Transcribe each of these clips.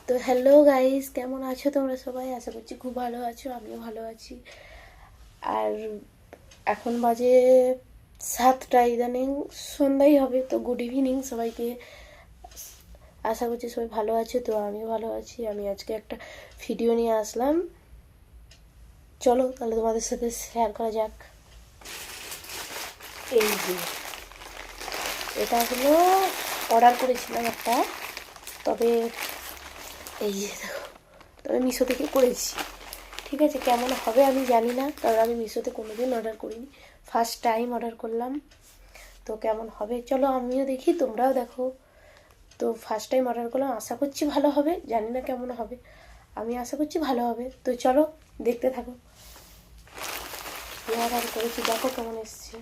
তো hello guys, কেমন আছো তোমরা সবাই? আশা করছি খুব ভালো আছো, আমিও ভালো আছি। আর এখন বাজে 7টা, ইদানিং সন্ধ্যাই হবে। তো গুড ইভিনিং সবাইকে। আশা করছি সবাই ভালো আছে। তো আমিও ভালো আছি। আমি আজকে একটা ভিডিও নিয়ে আসলাম, চলো তাহলে তোমাদের সাথে শেয়ার করা যাক। এই যে এটা হলো অর্ডার করেছিলাম একটা, তবে এই যে দেখো, তবে মিশো থেকে করেছি। ঠিক আছে, কেমন হবে আমি জানি না, কারণ আমি মিশোতে কোনোদিন অর্ডার করিনি, ফার্স্ট টাইম অর্ডার করলাম। তো কেমন হবে চলো আমিও দেখি, তোমরাও দেখো। তো ফার্স্ট টাইম অর্ডার করলাম, আশা করছি ভালো হবে, জানি না কেমন হবে, আমি আশা করছি ভালো হবে। তো চলো দেখতে থাকো। অর্ডার করেছি, দেখো কেমন এসছে।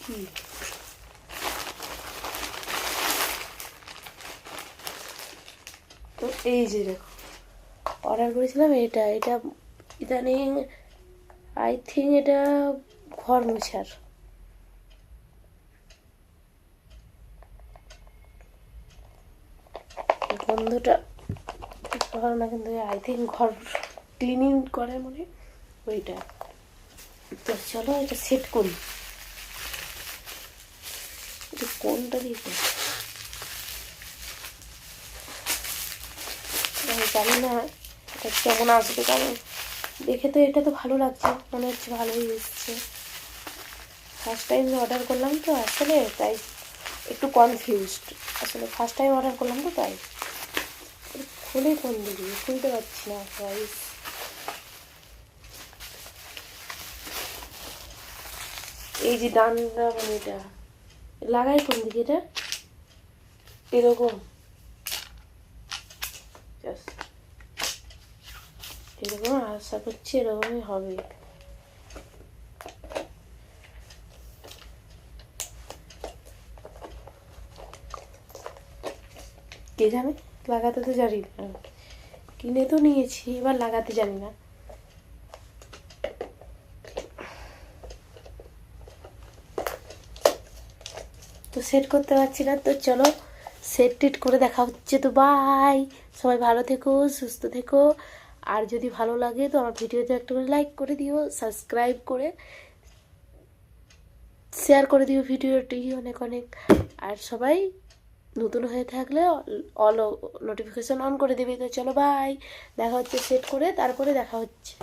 কি তো এই যে দেখো, অর্ডার করেছিলাম এটা এটা ইদানিং আই থিঙ্ক এটা ঘর মোছার। গন্ধটা ঠিক ভালো না, কিন্তু আই থিঙ্ক ঘর ক্লিনিং করে মনে ওইটা। তো চলো এটা সেট করি। এটা কোনটা দিয়ে আমি জানি না এটা কেমন আসবে, কারণ দেখে তো এটা তো ভালো লাগছে, মনে হচ্ছে ভালোই এসছে। ফার্স্ট টাইম অর্ডার করলাম তো আসলে, তাই একটু কনফিউজড। আসলে ফার্স্ট টাইম অর্ডার করলাম তো তাই। খুলে কোন দিকে খুলতে পারছি না গাইস। এই যে ডান্ডা মানে এটা লাগাই কোন দিকে, এটা এরকম জাস্ট এরকম, আশা করছি এরকমই হবে। কে জানে, লাগাতে তো জানি না, কিনে তো নিয়েছি, এবার লাগাতে জানি না। তো সেট করতে পারছি না, তো চলো সেট টেট করে দেখা হচ্ছে। তো বাই, সবাই ভালো থেকো, সুস্থ থেকো। আর যদি ভালো লাগে তো আমার ভিডিওতে একটা করে লাইক করে দিও, সাবস্ক্রাইব করে শেয়ার করে দিও ভিডিওটি অনেক অনেক। আর সবাই নতুন হয়ে থাকলে অল নোটিফিকেশন অন করে দেবে। তো চলো বাই, দেখা হচ্ছে সেট করে, তারপরে দেখা হচ্ছে।